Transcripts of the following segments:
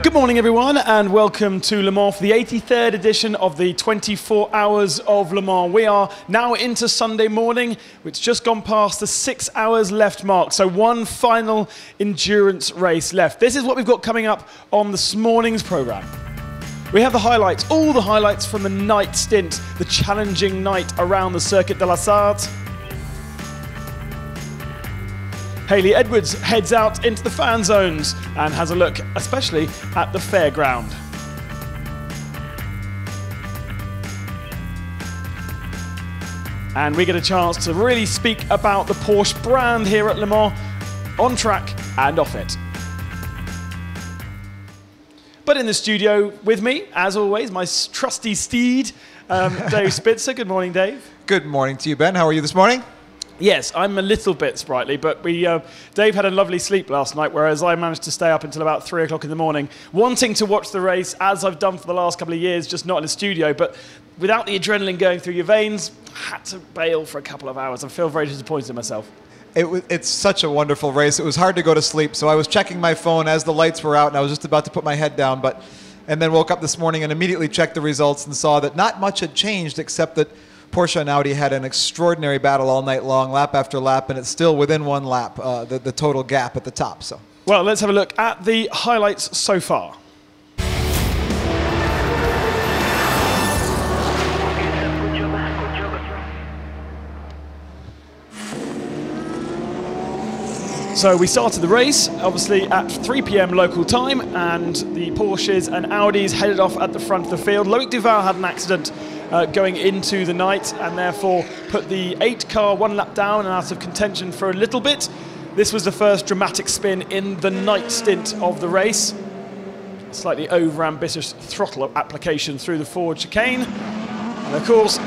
Good morning, everyone, and welcome to Le Mans for the 83rd edition of the 24 Hours of Le Mans. We are now into Sunday morning, which just gone past the 6 hours left mark, so one final endurance race left. This is what we've got coming up on this morning's programme. We have the highlights, all the highlights from the night stint, the challenging night around the Circuit de la Sarthe. Hayley Edwards heads out into the fan zones and has a look, especially at the fairground. And we get a chance to really speak about the Porsche brand here at Le Mans, on track and off it. But in the studio with me, as always, my trusty steed, Dave Spitzer. Good morning, Dave. Good morning to you, Ben. How are you this morning? Yes, I'm a little bit sprightly, but Dave had a lovely sleep last night, whereas I managed to stay up until about 3 o'clock in the morning, wanting to watch the race, as I've done for the last couple of years, just not in the studio. But without the adrenaline going through your veins, I had to bail for a couple of hours. I feel very disappointed in myself. It's such a wonderful race. It was hard to go to sleep, so I was checking my phone as the lights were out, and I was just about to put my head down, and then woke up this morning and immediately checked the results and saw that not much had changed, except that Porsche and Audi had an extraordinary battle all night long, lap after lap, and it's still within one lap, the total gap at the top. So, well, let's have a look at the highlights so far. So we started the race, obviously, at 3 p.m. local time, and the Porsches and Audis headed off at the front of the field. Loic Duval had an accident going into the night, and therefore put the 8 car 1 lap down and out of contention for a little bit. This was the first dramatic spin in the night stint of the race. Slightly over-ambitious throttle application through the forward chicane. And of course,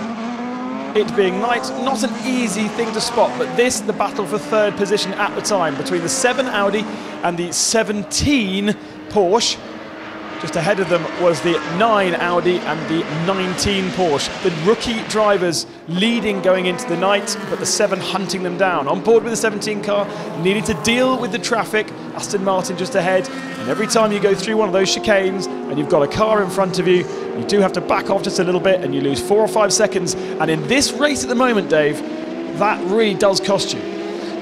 it being night, not an easy thing to spot, but this, the battle for third position at the time, between the 7 Audi and the 17 Porsche. Just ahead of them was the 9 Audi and the 19 Porsche. The rookie drivers leading going into the night, but the 7 hunting them down. On board with the 17 car, needing to deal with the traffic. Aston Martin just ahead. And every time you go through one of those chicanes and you've got a car in front of you, you do have to back off just a little bit and you lose 4 or 5 seconds. And in this race at the moment, Dave, that really does cost you.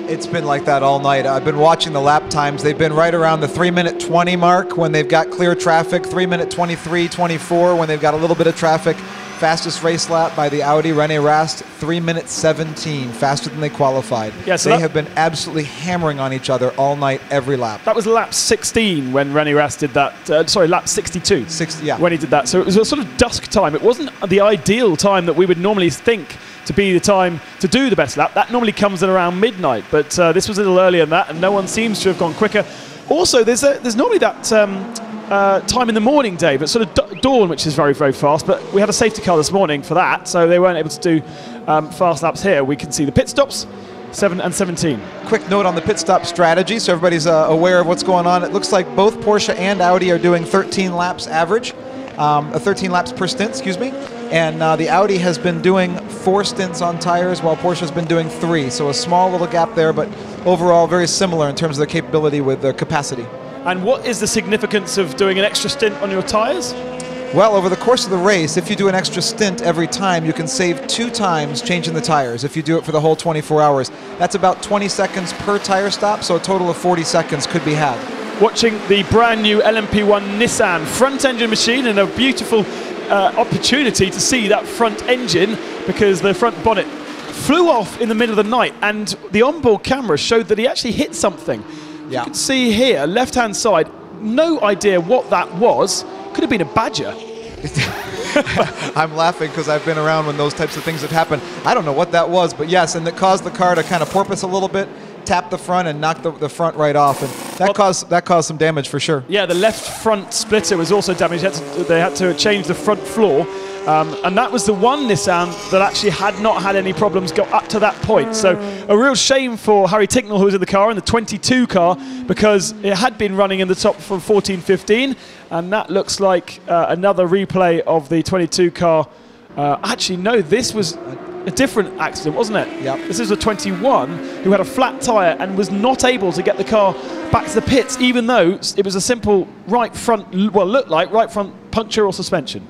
it's been like that all night. I've been watching the lap times. They've been right around the 3-minute 20 mark when they've got clear traffic, 3-minute 23, 24 when they've got a little bit of traffic. Fastest race lap by the Audi, René Rast, 3-minute 17, faster than they qualified. Yeah, so they have been absolutely hammering on each other all night, every lap. That was lap 16 when René Rast did that. Sorry, lap 62. 60, yeah. When he did that. So it was a sort of dusk time. It wasn't the ideal time that we would normally think to be the time to do the best lap. That normally comes at around midnight, but this was a little earlier than that, and no one seems to have gone quicker. Also, there's normally that time in the morning, Dave, at sort of dawn, which is very, very fast, but we had a safety car this morning for that, so they weren't able to do fast laps here. We can see the pit stops, 7 and 17. Quick note on the pit stop strategy, so everybody's aware of what's going on. It looks like both Porsche and Audi are doing 13 laps average, 13 laps per stint, excuse me. And the Audi has been doing 4 stints on tires while Porsche has been doing 3. So a small little gap there, but overall very similar in terms of their capability with their capacity. And what is the significance of doing an extra stint on your tires? Well, over the course of the race, if you do an extra stint every time, you can save 2 times changing the tires if you do it for the whole 24 hours. That's about 20 seconds per tire stop, so a total of 40 seconds could be had. Watching the brand new LMP1 Nissan front engine machine, and a beautiful opportunity to see that front engine, because the front bonnet flew off in the middle of the night and the onboard camera showed that he actually hit something. Yeah. You can see here, left-hand side, no idea what that was. Could have been a badger. I'm laughing because I've been around when those types of things have happened. I don't know what that was, but yes, and it caused the car to kind of porpoise a little bit, tap the front and knock the front right off, and that caused some damage for sure. Yeah, the left front splitter was also damaged. They had to change the front floor, and that was the one Nissan that actually had not had any problems go up to that point. So a real shame for Harry Ticknell, who was in the car, in the 22 car, because it had been running in the top from 14-15, and that looks like another replay of the 22 car. Actually, no, this was... a different accident, wasn't it? Yep. This is a 21 who had a flat tyre and was not able to get the car back to the pits, even though it was a simple right front, well, looked like right front puncture or suspension.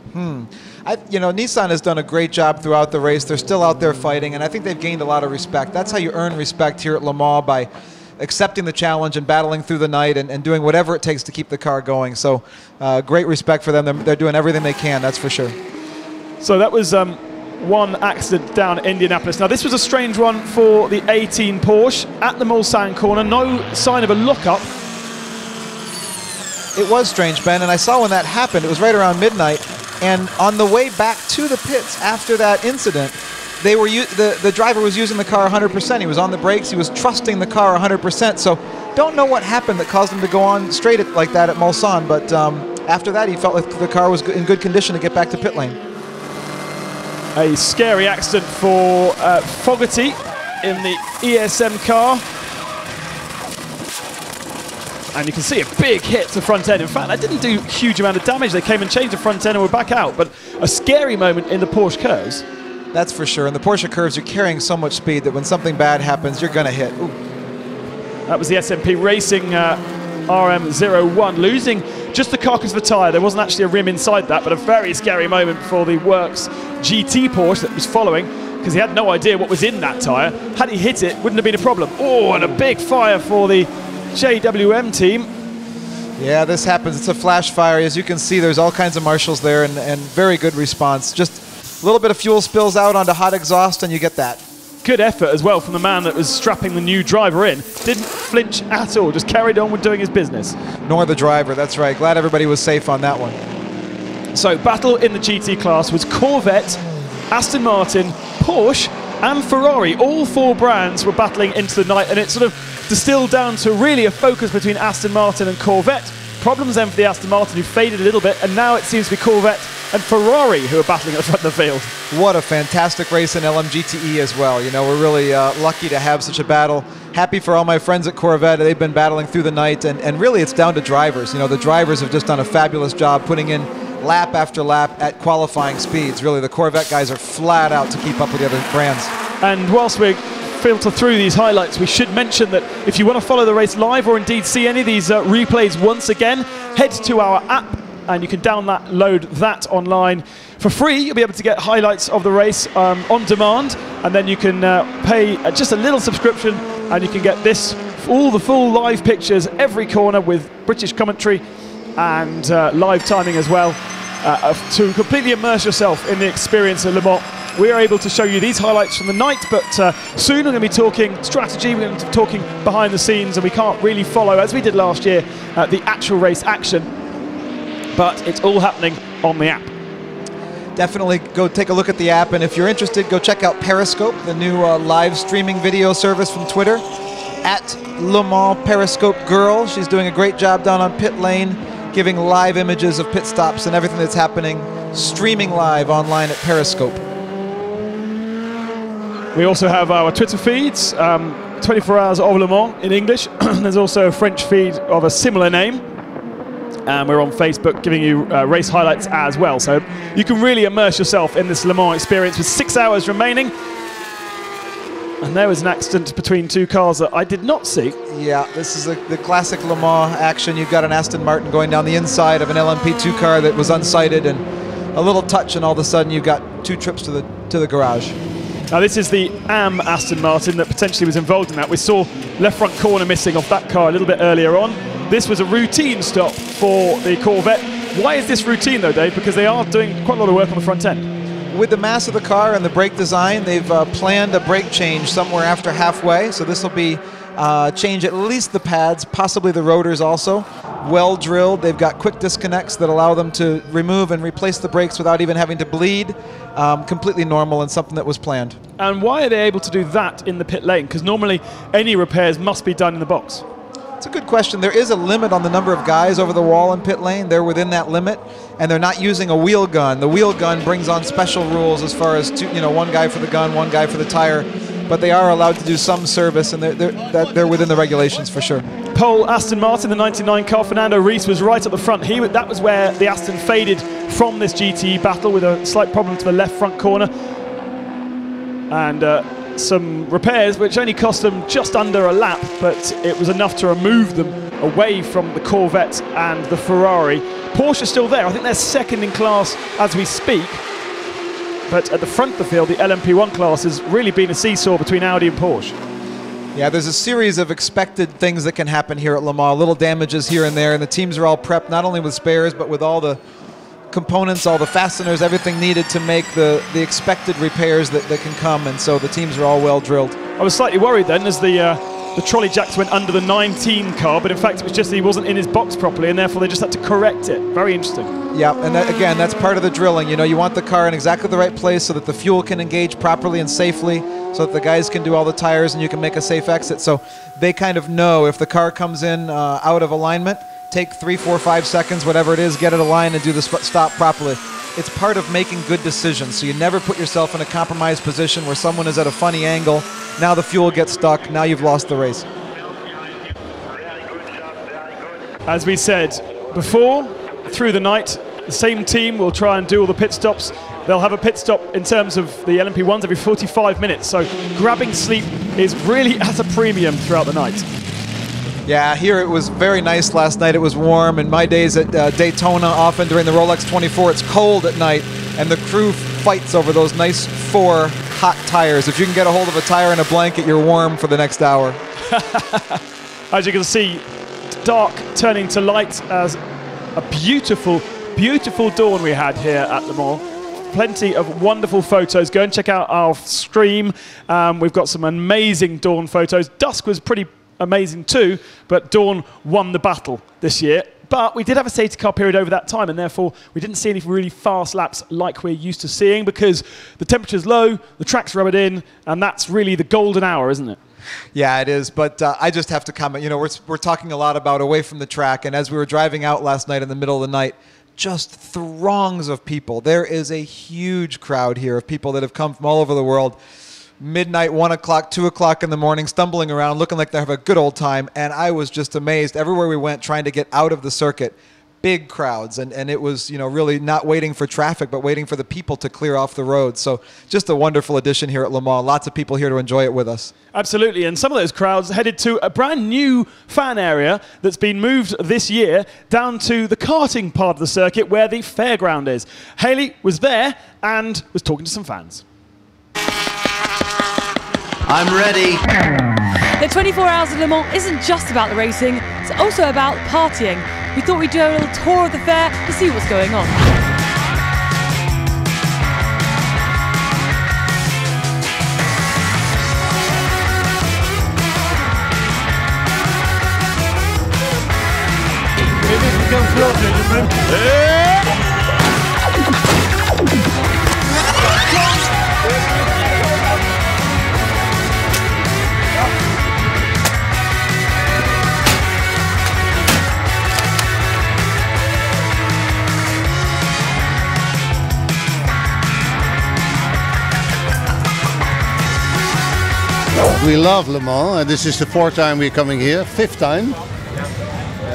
Nissan has done a great job throughout the race. They're still out there fighting, and I think they've gained a lot of respect. That's how you earn respect here at Le Mans, by accepting the challenge and battling through the night and doing whatever it takes to keep the car going. So great respect for them. They're doing everything they can, that's for sure. So that was one accident down at Indianapolis. Now this was a strange one for the 18 Porsche at the Mulsanne corner. No sign of a lockup. It was strange, Ben, and I saw when that happened. It was right around midnight, and on the way back to the pits after that incident, the driver was using the car 100%. He was on the brakes. He was trusting the car 100%. So don't know what happened that caused him to go on straight like that at Mulsanne, but after that he felt like the car was in good condition to get back to pit lane. A scary accident for Fogarty in the ESM car. And you can see a big hit to the front end. In fact, that didn't do a huge amount of damage. They came and changed the front end and were back out. But a scary moment in the Porsche curves. That's for sure. In the Porsche curves, you're carrying so much speed that when something bad happens, you're going to hit. Ooh. That was the SMP Racing RM01, losing just the carcass of the tyre. There wasn't actually a rim inside that, but a very scary moment for the Works GT Porsche that was following, because he had no idea what was in that tyre. Had he hit it, wouldn't have been a problem. Oh, and a big fire for the JWM team. Yeah, this happens. It's a flash fire. As you can see, there's all kinds of marshals there, and very good response. Just a little bit of fuel spills out onto hot exhaust, and you get that. Good effort as well from the man that was strapping the new driver in. Didn't flinch at all, just carried on with doing his business. Nor the driver, that's right. Glad everybody was safe on that one. So battle in the GT class was Corvette, Aston Martin, Porsche and Ferrari. All four brands were battling into the night, and it sort of distilled down to really a focus between Aston Martin and Corvette. Problems then for the Aston Martin, who faded a little bit, and now it seems to be Corvette and Ferrari who are battling at the front of the field. What a fantastic race in LMGTE as well. You know, we're really lucky to have such a battle. Happy for all my friends at Corvette. They've been battling through the night, and really it's down to drivers. You know, the drivers have just done a fabulous job putting in lap after lap at qualifying speeds. Really, the Corvette guys are flat out to keep up with the other brands. And whilst we filter through these highlights, we should mention that if you want to follow the race live or indeed see any of these replays once again, head to our app and you can download that online for free. You'll be able to get highlights of the race on demand, and then you can pay just a little subscription and you can get this, all the full live pictures every corner with British commentary and live timing as well, to completely immerse yourself in the experience of Le Mans. We are able to show you these highlights from the night, but soon we're going to be talking strategy, we're going to be talking behind the scenes, and we can't really follow, as we did last year, the actual race action. But it's all happening on the app. Definitely go take a look at the app, and if you're interested, go check out Periscope, the new live streaming video service from Twitter, at Le Mans Periscope Girl. She's doing a great job down on pit lane, giving live images of pit stops and everything that's happening, streaming live online at Periscope. We also have our Twitter feeds, 24 Hours of Le Mans in English. There's also a French feed of a similar name. And we're on Facebook giving you race highlights as well. So you can really immerse yourself in this Le Mans experience with 6 hours remaining. And there was an accident between two cars that I did not see. Yeah, this is the classic Le Mans action. You've got an Aston Martin going down the inside of an LMP2 car that was unsighted, and a little touch, and all of a sudden you've got 2 trips to the garage. Now this is the AM Aston Martin that potentially was involved in that. We saw left front corner missing off that car a little bit earlier on. This was a routine stop for the Corvette. Why is this routine though, Dave? Because they are doing quite a lot of work on the front end. With the mass of the car and the brake design, they've planned a brake change somewhere after halfway. So this will be change at least the pads, possibly the rotors also. Well drilled. They've got quick disconnects that allow them to remove and replace the brakes without even having to bleed. Completely normal and something that was planned. And why are they able to do that in the pit lane? Because normally any repairs must be done in the box. It's a good question. There is a limit on the number of guys over the wall in pit lane. They're within that limit, and they're not using a wheel gun. The wheel gun brings on special rules as far as one guy for the gun, one guy for the tire, but they are allowed to do some service, and they're within the regulations for sure. Pole Aston Martin, the 99 car, Fernando Reis was right at the front. That was where the Aston faded from this GT battle with a slight problem to the left front corner. and some repairs which only cost them just under a lap, but it was enough to remove them away from the Corvette and the Ferrari. Porsche is still there. I think they're second in class as we speak, but at the front of the field, the LMP1 class has really been a seesaw between Audi and Porsche. Yeah, there's a series of expected things that can happen here at Le Mans, little damages here and there, and the teams are all prepped not only with spares but with all the components, all the fasteners, everything needed to make the expected repairs that can come, and so the teams are all well drilled. I was slightly worried then as the trolley jacks went under the 19 car, but in fact it was just that he wasn't in his box properly, and therefore they just had to correct it. Very interesting. Yeah, and that, again, that's part of the drilling. You know, you want the car in exactly the right place so that the fuel can engage properly and safely, so that the guys can do all the tires and you can make a safe exit. So they kind of know if the car comes in out of alignment, take 3, 4, 5 seconds, whatever it is, get it aligned and do the stop properly. It's part of making good decisions, so you never put yourself in a compromised position where someone is at a funny angle, now the fuel gets stuck, now you've lost the race. As we said before, through the night, the same team will try and do all the pit stops. They'll have a pit stop in terms of the LMP1s every 45 minutes, so grabbing sleep is really at a premium throughout the night. Yeah, here it was very nice last night. It was warm. In my days at Daytona, often during the Rolex 24, it's cold at night, and the crew fights over those nice 4 hot tires. If you can get a hold of a tire and a blanket, you're warm for the next hour. As you can see, dark turning to light as a beautiful, beautiful dawn we had here at Le Mans. Plenty of wonderful photos. Go and check out our stream. We've got some amazing dawn photos. Dusk was pretty amazing too, but dawn won the battle this year. But we did have a safety car period over that time, and therefore we didn't see any really fast laps like we're used to seeing, because the temperature's low, the track's rubbered in, and that's really the golden hour, isn't it? Yeah, it is, but I just have to comment. You know, we're talking a lot about away from the track, and as we were driving out last night in the middle of the night, just throngs of people. There is a huge crowd here of people that have come from all over the world. Midnight, 1 o'clock, 2 o'clock in the morning, stumbling around, looking like they have a good old time, and I was just amazed. Everywhere we went, trying to get out of the circuit, big crowds, and it was, you know, really not waiting for traffic, but waiting for the people to clear off the road. So just a wonderful addition here at Le Mans. Lots of people here to enjoy it with us. Absolutely, and some of those crowds headed to a brand new fan area that's been moved this year down to the karting part of the circuit where the fairground is. Haley was there and was talking to some fans. I'm ready. The 24 Hours of Le Mans isn't just about the racing, it's also about partying. We thought we'd do a little tour of the fair to see what's going on. We love Le Mans. This is the 4th time we're coming here, 5th time.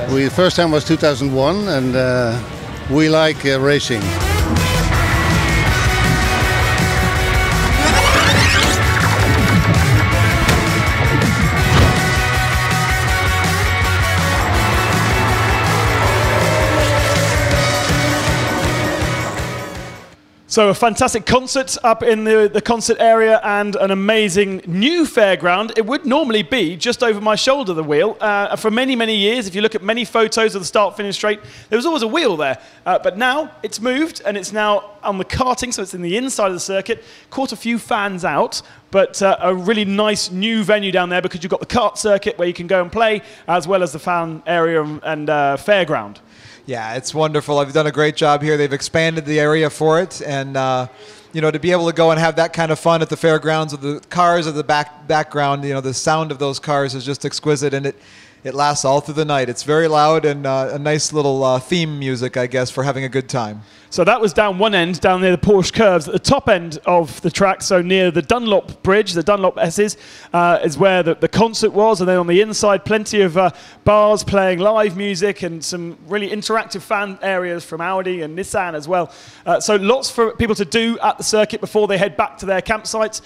The first time was 2001, and we like racing. So a fantastic concert up in the concert area and an amazing new fairground. It would normally be just over my shoulder, the wheel. For many, many years, if you look at many photos of the start-finish straight, there was always a wheel there. But now it's moved and it's now on the karting, so it's in the inside of the circuit. Caught a few fans out, but a really nice new venue down there because you've got the kart circuit where you can go and play, as well as the fan area and fairground. Yeah, it's wonderful. I've done a great job here. They've expanded the area for it, and you know, to be able to go and have that kind of fun at the fairgrounds with the cars at the background, you know, the sound of those cars is just exquisite, and it lasts all through the night. It's very loud and a nice little theme music, I guess, for having a good time. So that was down one end, down near the Porsche curves. At the top end of the track, so near the Dunlop Bridge, the Dunlop S's, is where the concert was. And then on the inside, plenty of bars playing live music and some really interactive fan areas from Audi and Nissan as well. So lots for people to do at the circuit before they head back to their campsites.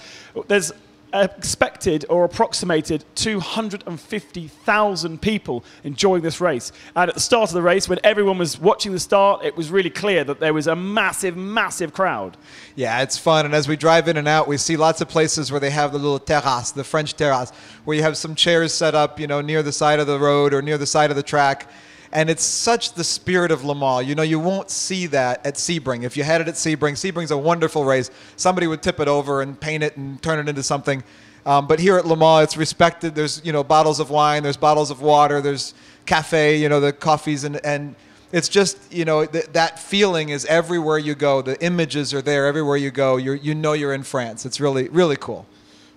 There's expected or approximated 250,000 people enjoying this race. And at the start of the race, when everyone was watching the start, it was really clear that there was a massive, massive crowd. Yeah, it's fun. And as we drive in and out, we see lots of places where they have the little terrace, the French terrace, where you have some chairs set up, you know, near the side of the road or near the side of the track. And it's such the spirit of Le Mans. You know, you won't see that at Sebring. If you had it at Sebring, Sebring's a wonderful race. Somebody would tip it over and paint it and turn it into something. But here at Le Mans, it's respected. There's, you know, bottles of wine, there's bottles of water, there's cafe, you know, the coffees, and it's just, you know, that feeling is everywhere you go. The images are there everywhere you go. You know you're in France. It's really, really cool.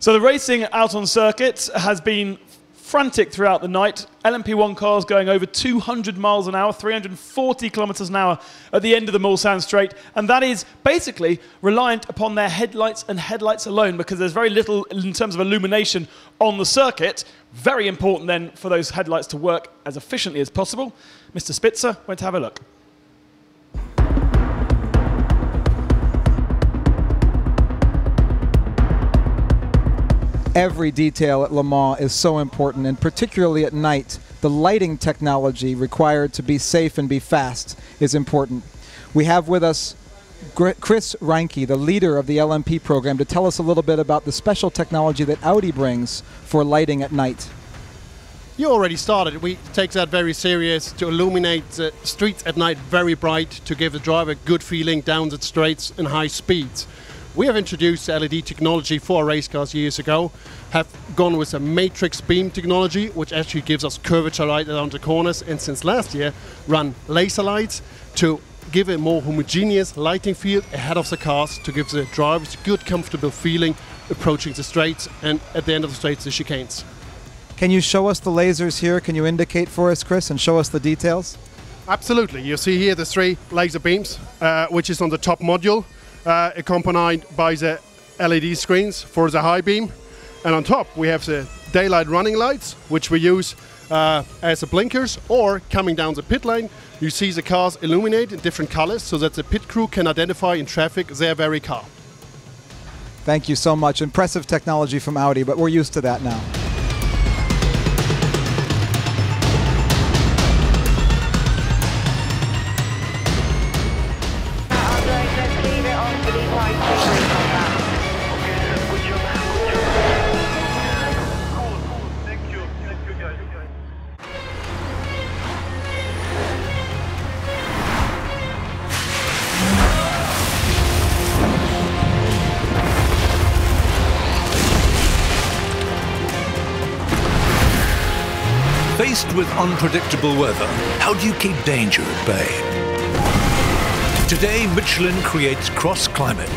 So the racing out on circuit has been frantic throughout the night. LMP1 cars going over 200 miles an hour, 340 kilometers an hour at the end of the Mulsanne Straight. And that is basically reliant upon their headlights and headlights alone, because there's very little in terms of illumination on the circuit. Very important then for those headlights to work as efficiently as possible. Mr. Spitzer went to have a look. Every detail at Le Mans is so important, and particularly at night, the lighting technology required to be safe and be fast is important. We have with us Chris Reinke, the leader of the LMP program, to tell us a little bit about the special technology that Audi brings for lighting at night. You already started. We take that very serious to illuminate the streets at night very bright, to give the driver a good feeling down the straights in high speeds. We have introduced LED technology for race cars years ago, have gone with a matrix beam technology, which actually gives us curvature light around the corners, and since last year run laser lights to give a more homogeneous lighting field ahead of the cars, to give the drivers a good, comfortable feeling approaching the straights and at the end of the straights, the chicanes. Can you show us the lasers here? Can you indicate for us, Chris, and show us the details? Absolutely. You see here the 3 laser beams, which is on the top module, accompanied by the LED screens for the high beam. And on top we have the daylight running lights, which we use as the blinkers, or coming down the pit lane, you see the cars illuminate in different colors so that the pit crew can identify in traffic their very car. Thank you so much. Impressive technology from Audi, but we're used to that now. Faced with unpredictable weather, how do you keep danger at bay? Today, Michelin creates Cross Climate.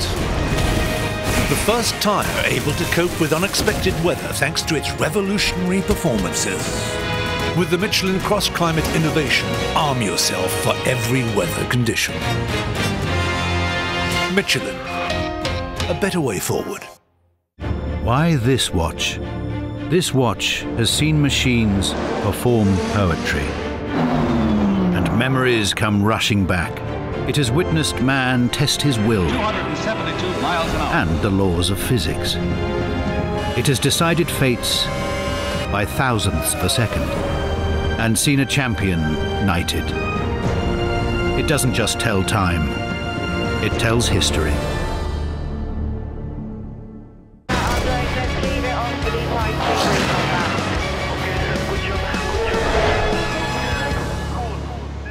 The first tyre able to cope with unexpected weather thanks to its revolutionary performances. With the Michelin Cross Climate innovation, arm yourself for every weather condition. Michelin, a better way forward. Why this watch? This watch has seen machines perform poetry, and memories come rushing back. It has witnessed man test his will 272 miles an hour. and the laws of physics. It has decided fates by thousandths of a second and seen a champion knighted. It doesn't just tell time, it tells history.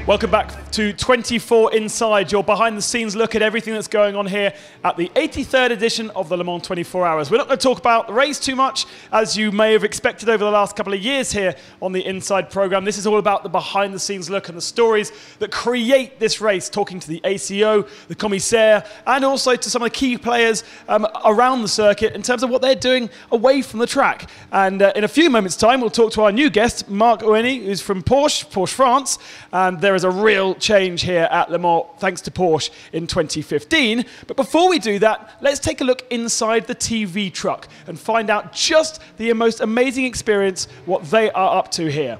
Welcome back to 24 Inside, your behind-the-scenes look at everything that's going on here at the 83rd edition of the Le Mans 24 Hours. We're not going to talk about the race too much, as you may have expected over the last couple of years here on the Inside program. This is all about the behind-the-scenes look and the stories that create this race, talking to the ACO, the commissaire, and also to some of the key players around the circuit in terms of what they're doing away from the track. And in a few moments' time, we'll talk to our new guest, Marc Oeni, who's from Porsche France, and there is a real change here at Le Mans thanks to Porsche in 2015. But before we do that, let's take a look inside the TV truck and find out just the most amazing experience, what they are up to here.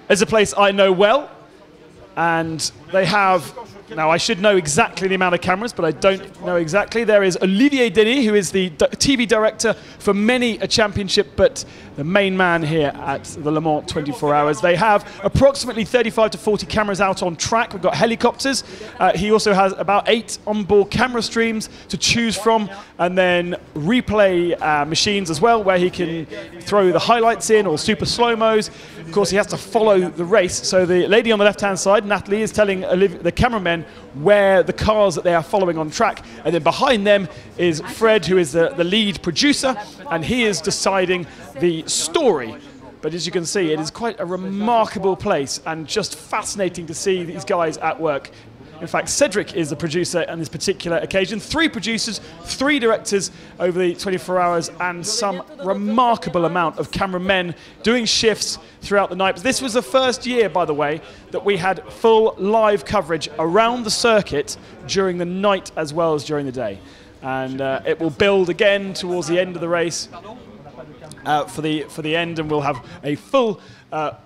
It's a place I know well, and they have, now I should know exactly the amount of cameras, but I don't know exactly. There is Olivier Denis, who is the TV director for many a championship, but the main man here at the Le Mans 24 Hours. They have approximately 35 to 40 cameras out on track. We've got helicopters. He also has about 8 onboard camera streams to choose from, and then replay machines as well, where he can throw the highlights in or super slow-mos. Of course, he has to follow the race. So the lady on the left-hand side, Natalie, is telling the cameramen where the cars that they are following on track. And then behind them is Fred, who is the lead producer, and he is deciding the story. But as you can see, it is quite a remarkable place and just fascinating to see these guys at work. In fact, Cedric is the producer on this particular occasion. 3 producers, 3 directors over the 24 hours, and some remarkable amount of cameramen doing shifts throughout the night. But this was the first year, by the way, that we had full live coverage around the circuit during the night as well as during the day. And it will build again towards the end of the race for the end, and we'll have a full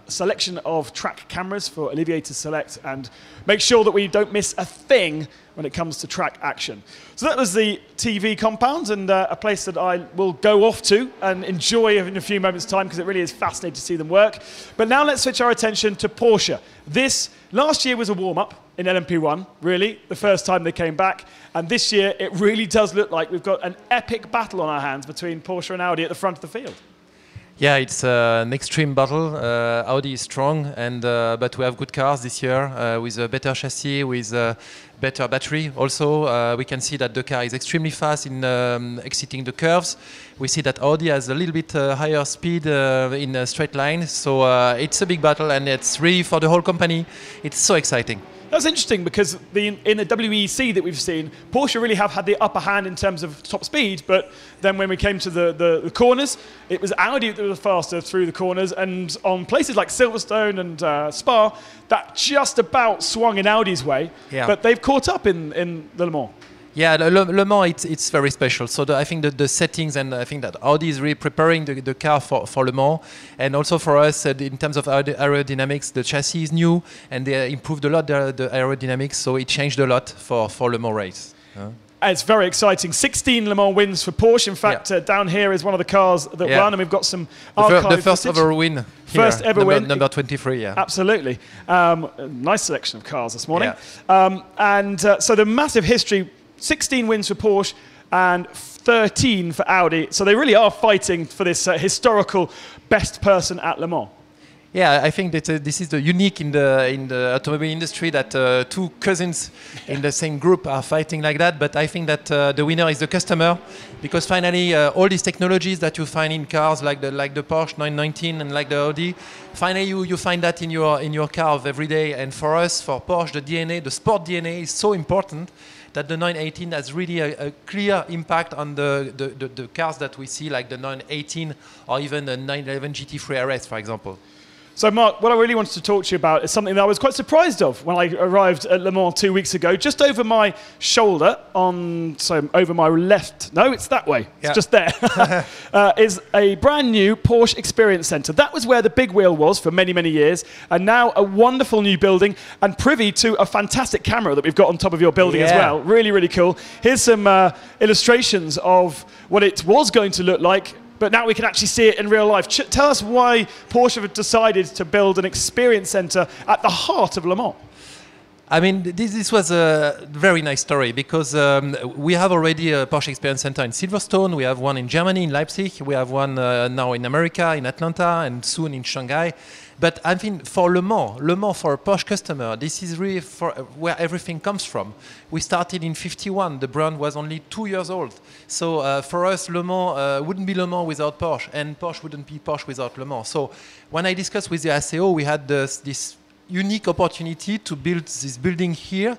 selection of track cameras for Olivier to select and make sure that we don't miss a thing when it comes to track action. So that was the TV compound, and a place that I will go off to and enjoy in a few moments' time, because it really is fascinating to see them work. But now let's switch our attention to Porsche. This last year was a warm-up in LMP1, really, the first time they came back. And this year, it really does look like we've got an epic battle on our hands between Porsche and Audi at the front of the field. Yeah, it's an extreme battle. Audi is strong, and but we have good cars this year with a better chassis, with a better battery. Also, we can see that the car is extremely fast in exiting the curves. We see that Audi has a little bit higher speed in a straight line. So it's a big battle, and it's really for the whole company. It's so exciting. That's interesting, because in the WEC that we've seen, Porsche really have had the upper hand in terms of top speed, but then when we came to the corners, it was Audi that was faster through the corners, and on places like Silverstone and Spa, that just about swung in Audi's way, yeah. But they've caught up in the Le Mans. Yeah, Le Mans, it's very special. So I think the settings, and I think that Audi is really preparing the car for Le Mans. And also for us, in terms of aerodynamics, the chassis is new, and they improved a lot the aerodynamics, so it changed a lot for Le Mans race. It's very exciting. 16 Le Mans wins for Porsche. In fact, down here is one of the cars that won, and we've got some archive the first ever win. First ever win. Number 23, yeah. Absolutely. Nice selection of cars this morning. Yeah. So the massive history, 16 wins for Porsche and 13 for Audi. So they really are fighting for this historical best person at Le Mans. Yeah, I think that this is the unique in the automobile industry, that 2 cousins in the same group are fighting like that. But I think that the winner is the customer, because finally all these technologies that you find in cars like the Porsche 919 and like the Audi, finally you find that in your car of every day. And for us, for Porsche, the DNA, the sport DNA, is so important that the 918 has really a clear impact on the cars that we see, like the 918 or even the 911 GT3 RS, for example. So, Mark, what I really wanted to talk to you about is something that I was quite surprised of when I arrived at Le Mans 2 weeks ago. Just over my shoulder, over my left, no, it's that way, it's just there, is a brand new Porsche Experience Centre. That was where the big wheel was for many, many years, and now a wonderful new building, and privy to a fantastic camera that we've got on top of your building as well. Really, really cool. Here's some illustrations of what it was going to look like, but now we can actually see it in real life. Tell us why Porsche have decided to build an experience centre at the heart of Le Mans. I mean, this was a very nice story because we have already a Porsche Experience Center in Silverstone. We have one in Germany, in Leipzig. We have one now in America, in Atlanta, and soon in Shanghai. But I think for Le Mans for a Porsche customer, this is really where everything comes from. We started in '51. The brand was only 2 years old. So for us, Le Mans wouldn't be Le Mans without Porsche, and Porsche wouldn't be Porsche without Le Mans. So when I discussed with the ACO, we had this unique opportunity to build this building here,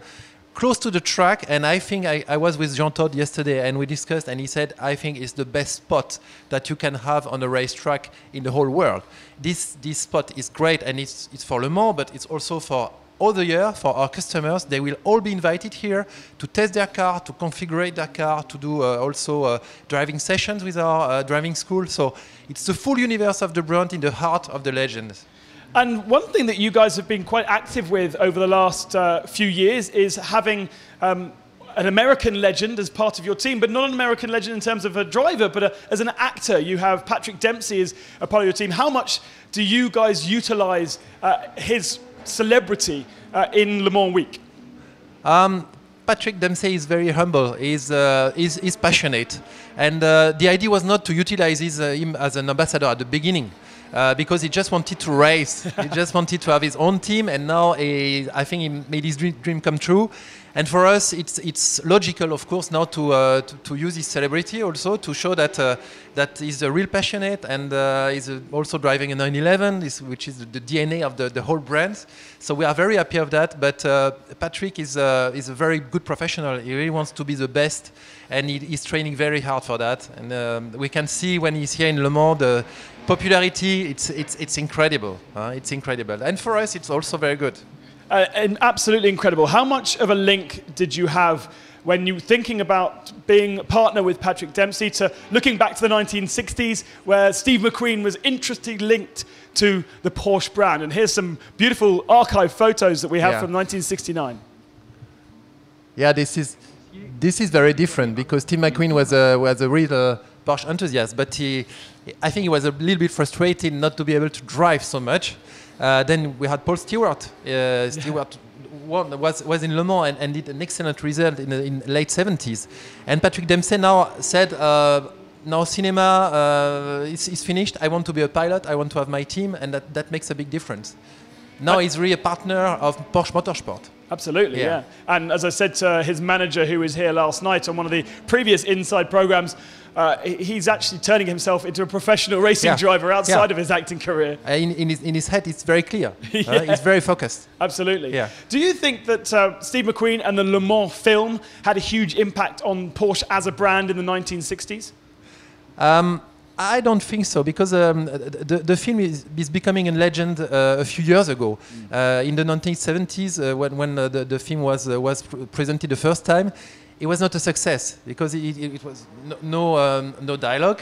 close to the track, and I think I was with Jean Todt yesterday and we discussed, and he said, I think it's the best spot that you can have on a racetrack in the whole world. This spot is great, and it's for Le Mans, but it's also for all the year for our customers. They will all be invited here to test their car, to configure their car, to do also driving sessions with our driving school. So it's the full universe of the brand in the heart of the legend. And one thing that you guys have been quite active with over the last few years is having an American legend as part of your team, but not an American legend in terms of a driver, but as an actor. You have Patrick Dempsey as a part of your team. How much do you guys utilize his celebrity in Le Mans week? Patrick Dempsey is very humble. He's passionate, and the idea was not to utilize him as an ambassador at the beginning. Because he just wanted to race. He just wanted to have his own team, and now I think he made his dream come true. And for us, it's logical, of course, now to use his celebrity also to show that he's a real passionate, and he's also driving a 911, which is the DNA of the whole brand. So we are very happy of that. But Patrick is a very good professional. He really wants to be the best, and he's training very hard for that. And we can see when he's here in Le Mans, the popularity, it's incredible. It's incredible. And for us, it's also very good. And absolutely incredible. How much of a link did you have when you were thinking about being a partner with Patrick Dempsey to looking back to the 1960s where Steve McQueen was interestingly linked to the Porsche brand? And here's some beautiful archive photos that we have from 1969. Yeah, this is very different because Steve McQueen was a real Porsche enthusiast, but I think he was a little bit frustrated not to be able to drive so much. Then we had Paul Stewart. Stewart was in Le Mans and did an excellent result in late 70s. And Patrick Dempsey now said, now cinema is finished. I want to be a pilot. I want to have my team, and that makes a big difference. Now he's really a partner of Porsche Motorsport. Absolutely, yeah. And as I said to his manager, who was here last night on one of the previous Inside programs, he's actually turning himself into a professional racing driver outside of his acting career. In his head, it's very clear. He's very focused. Absolutely. Yeah. Do you think that Steve McQueen and the Le Mans film had a huge impact on Porsche as a brand in the 1960s? I don't think so, because the film is becoming a legend a few years ago. In the 1970s, when the film was presented the first time, it was not a success because it was no dialogue,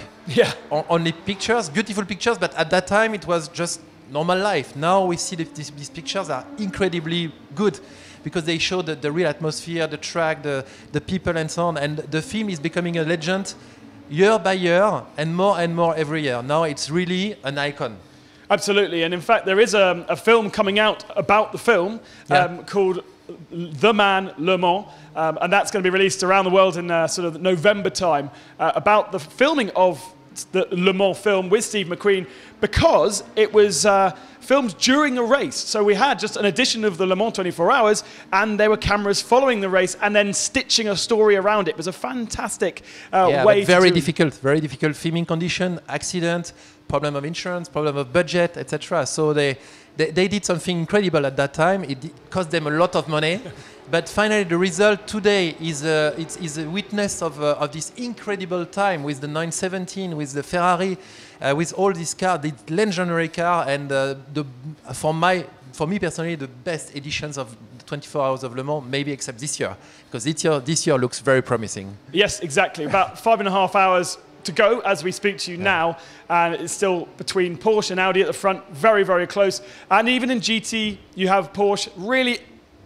only pictures, beautiful pictures, but at that time it was just normal life. Now we see that these pictures are incredibly good because they show the real atmosphere, the track, the people and so on, and the film is becoming a legend year by year and more every year. Now it's really an icon. Absolutely, and in fact there is a film coming out about the film called The Man Le Mans, and that's going to be released around the world in sort of November time, about the filming of the Le Mans film with Steve McQueen, because it was filmed during a race. So we had just an edition of the Le Mans 24 Hours, and there were cameras following the race and then stitching a story around it. It was a fantastic way. Very difficult filming condition, accident, problem of insurance, problem of budget, etc. So they did something incredible at that time. It cost them a lot of money. But finally, the result today is a witness of this incredible time with the 917, with the Ferrari, with all these cars, the legendary car, and for me personally, the best editions of the 24 Hours of Le Mans, maybe except this year, because this year looks very promising. Yes, exactly. About 5.5 hours to go as we speak to you now, and it's still between Porsche and Audi at the front, very, very close. And even in GT, you have Porsche really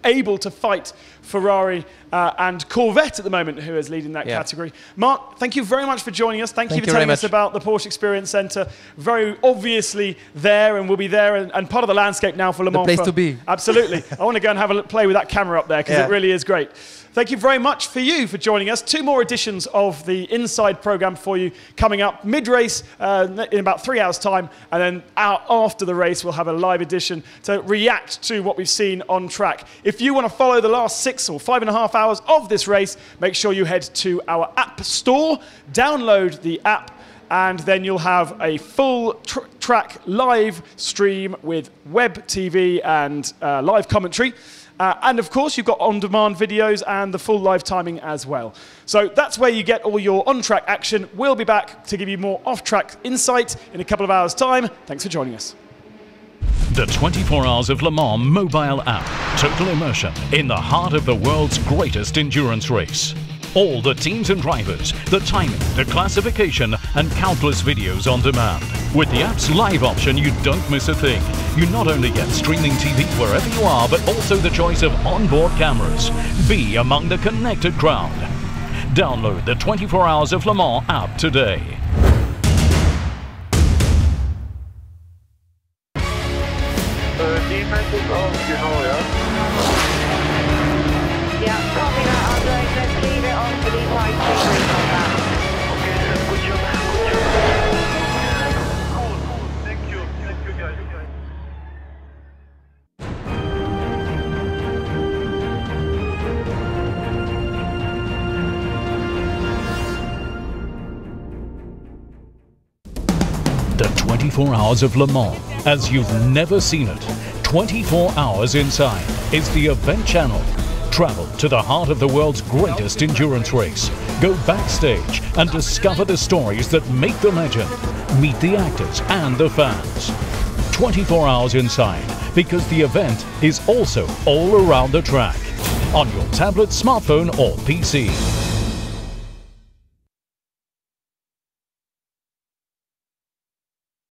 able to fight Ferrari and Corvette at the moment, who is leading that category. Mark, thank you very much for joining us. Thank you for telling us about the Porsche Experience Centre. Very obviously there, and will be there, and part of the landscape now for Le Mans. The place to be. Absolutely. I want to go and have a play with that camera up there, because it really is great. Thank you very much for joining us. 2 more editions of the Inside programme for you coming up mid-race in about 3 hours' time, and then after the race we'll have a live edition to react to what we've seen on track. If you want to follow the last 6 or 5.5 hours of this race, make sure you head to our app store, download the app, and then you'll have a full track live stream with web TV and live commentary. And of course, you've got on-demand videos and the full live timing as well. So that's where you get all your on-track action. We'll be back to give you more off-track insight in a couple of hours' time. Thanks for joining us. The 24 Hours of Le Mans mobile app. Total immersion in the heart of the world's greatest endurance race. All the teams and drivers, the timing, the classification, and countless videos on demand. With the app's live option, you don't miss a thing. You not only get streaming TV wherever you are, but also the choice of onboard cameras. Be among the connected crowd. Download the 24 Hours of Le Mans app today. Defense is off, you know, yeah, copy that, Andre. Let's leave it on for these high speed on that. Okay, good job. Cool. Thank you guys. The 24 Hours of Le Mans, as you've never seen it. 24 Hours Inside is the event channel. Travel to the heart of the world's greatest endurance race. Go backstage and discover the stories that make the legend. Meet the actors and the fans. 24 Hours Inside, because the event is also all around the track. On your tablet, smartphone or PC.